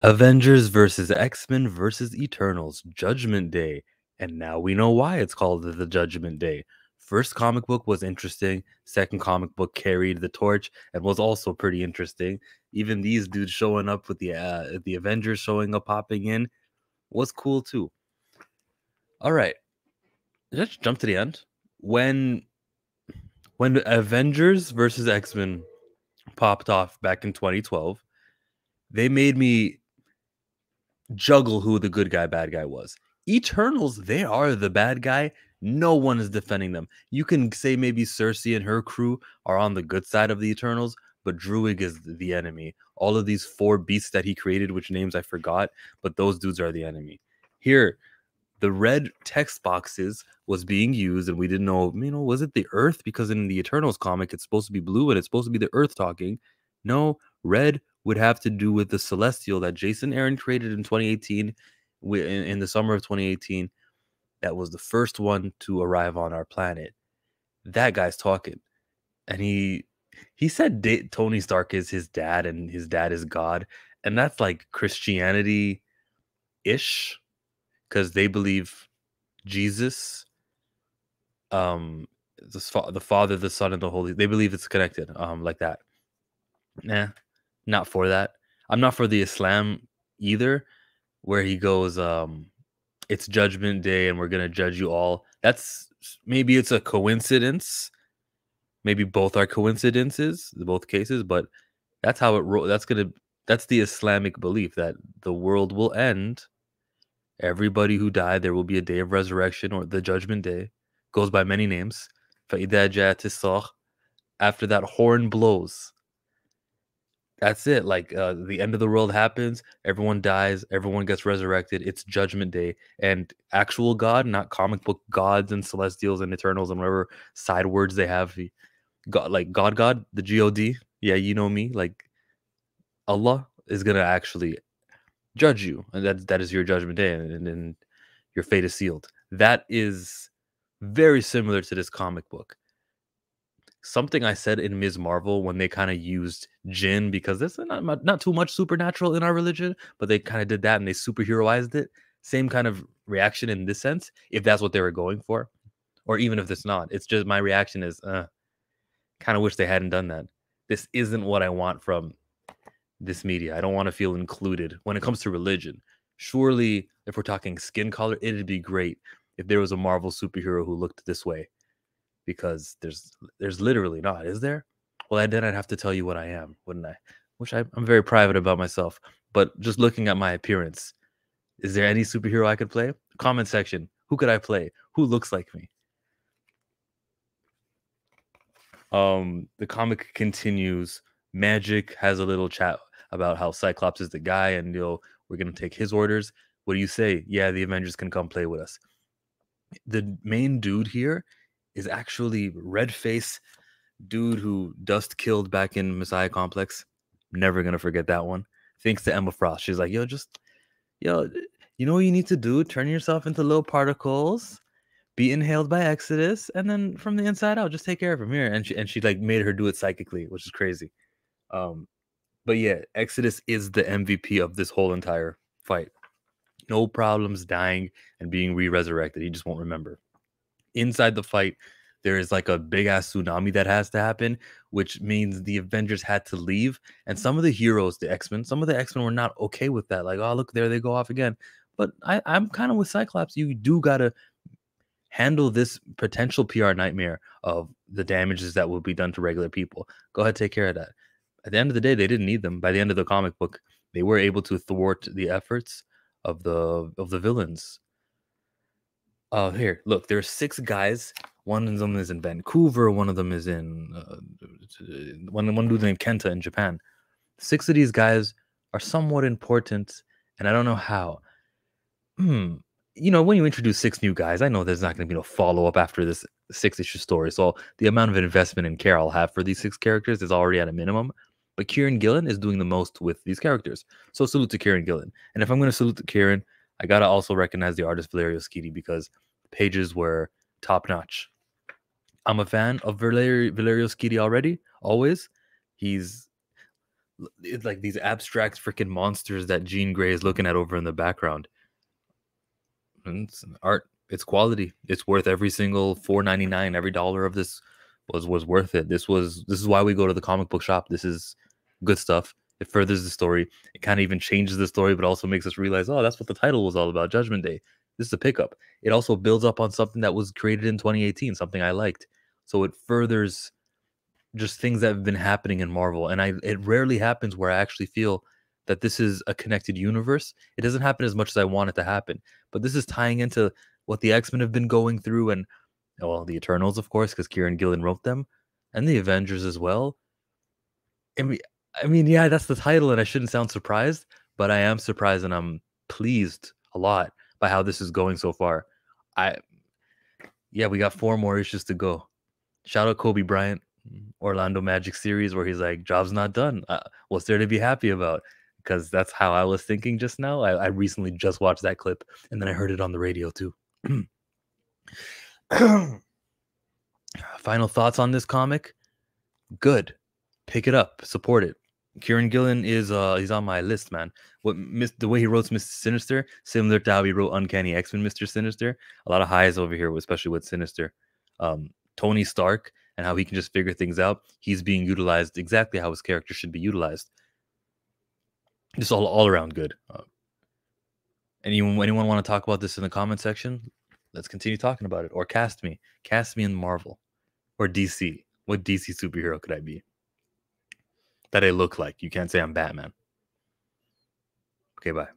Avengers versus X-Men versus Eternals, Judgment Day. And now we know why it's called the Judgment Day. First comic book was interesting. Second comic book carried the torch and was also pretty interesting. Even these dudes showing up with the Avengers showing up, popping in, was cool too. All right, let's jump to the end. When Avengers versus X-Men popped off back in 2012, they made me juggle who the good guy, bad guy was. Eternals, they are the bad guy. No one is defending them. You can say maybe Cersei and her crew are on the good side of the Eternals, but Druig is the enemy. All of these four beasts that he created, which names I forgot, but those dudes are the enemy. Here, the red text boxes was being used, and we didn't know, was it the Earth? Because in the Eternals comic, it's supposed to be blue, and it's supposed to be the Earth talking. No, red would have to do with the Celestial that Jason Aaron created in 2018, in the summer of 2018. That was the first one to arrive on our planet. That guy's talking, and he said Tony Stark is his dad, and his dad is God, and that's like Christianity-ish, because they believe Jesus, the Father, the Son, and the Holy. They believe it's connected, like that. Nah, not for that. I'm not for the Islam either, where he goes, it's Judgment Day and we're gonna judge you all. That's maybe it's a coincidence. Maybe both are coincidences, both cases, but that's how it that's the Islamic belief that the world will end. Everybody who died, there will be a day of resurrection or the Judgment Day. Goes by many names. فَإِذَا جَاءَتِ الصَّاخَّةُ. After that horn blows, that's it. Like the end of the world happens, everyone dies, everyone gets resurrected. It's Judgment Day, and actual God, not comic book gods and celestials and eternals and whatever side words they have. God, like God, the God. Yeah, you know me. Like Allah is gonna actually judge you, and that is your Judgment Day, and your fate is sealed. That is very similar to this comic book. Something I said in Ms. Marvel when they kind of used Jinn, because there's not too much supernatural in our religion, but they kind of did that and they superheroized it. Same kind of reaction in this sense, if that's what they were going for, or even if it's not. It's just my reaction is, kind of wish they hadn't done that. This isn't what I want from this media. I don't want to feel included when it comes to religion. Surely, if we're talking skin color, it'd be great if there was a Marvel superhero who looked this way, because there's literally not, is there? Well, then I'd have to tell you what I am, wouldn't I? Which I'm very private about myself. But just looking at my appearance, is there any superhero I could play? Comment section. Who could I play? Who looks like me? The comic continues. Magic has a little chat about how Cyclops is the guy, and we're gonna take his orders. What do you say? Yeah, the Avengers can come play with us. The main dude here is actually Redface, dude who Dust killed back in Messiah Complex. Never gonna forget that one. Thanks to Emma Frost. She's like, yo, you know what you need to do? Turn yourself into little particles, be inhaled by Exodus, and then from the inside out, just take care of him here. And she like made her do it psychically, which is crazy. But yeah, Exodus is the MVP of this whole entire fight. No problems dying and being re-resurrected. He just won't remember. Inside the fight, there is like a big ass tsunami that has to happen, which means the Avengers had to leave. And some of the heroes, some of the X-Men were not okay with that. Like, oh, look, there they go off again. But I'm kind of with Cyclops. You do gotta handle this potential PR nightmare of the damages that will be done to regular people. Go ahead, take care of that. At the end of the day, they didn't need them. By the end of the comic book, they were able to thwart the efforts of the villains. Here, look, there's 6 guys. One of them is in Vancouver. One of them is in one dude named Kenta in Japan. 6 of these guys are somewhat important, and I don't know how. When you introduce 6 new guys, I know there's not going to be no follow up after this 6-issue story. So the amount of investment and care I'll have for these 6 characters is already at a minimum. But Kieron Gillen is doing the most with these characters. So salute to Kieron Gillen. And if I'm going to salute to Kieron, I got to also recognize the artist Valerio Schiti, because pages were top notch. I'm a fan of Valerio Schiti already, always. He's It's like these abstract freaking monsters that Jean Grey is looking at over in the background. And it's art. It's quality. It's worth every single $4.99. Every dollar of this was worth it. This is why we go to the comic book shop. This is good stuff. It furthers the story. It kind of even changes the story, but also makes us realize, oh, that's what the title was all about. Judgment Day. This is a pickup. It also builds up on something that was created in 2018, something I liked. So it furthers just things that have been happening in Marvel. And it rarely happens where I actually feel that this is a connected universe. It doesn't happen as much as I want it to happen, but this is tying into what the X-Men have been going through, and well, the Eternals, of course, because Kieron Gillen wrote them, and the Avengers as well. I mean, yeah, that's the title, and I shouldn't sound surprised, but I am surprised, and I'm pleased a lot by how this is going so far. I Yeah, we got 4 more issues to go. Shout out Kobe Bryant, Orlando Magic series, where he's like, "Job's not done. What's there to be happy about?" Because that's how I was thinking just now. I recently just watched that clip, and then I heard it on the radio too. Final thoughts on this comic? Good. Pick it up. Support it. Kieron Gillen is he's on my list, man. The way he wrote Mr. Sinister, similar to how he wrote Uncanny X-Men Mr. Sinister. A lot of highs over here, especially with Sinister. Tony Stark and how he can just figure things out. He's being utilized exactly how his character should be utilized. Just all around good. Anyone want to talk about this in the comment section? Let's continue talking about it. Or cast me in Marvel or DC. What DC superhero could I be that I look like? You can't say I'm Batman. Okay, bye.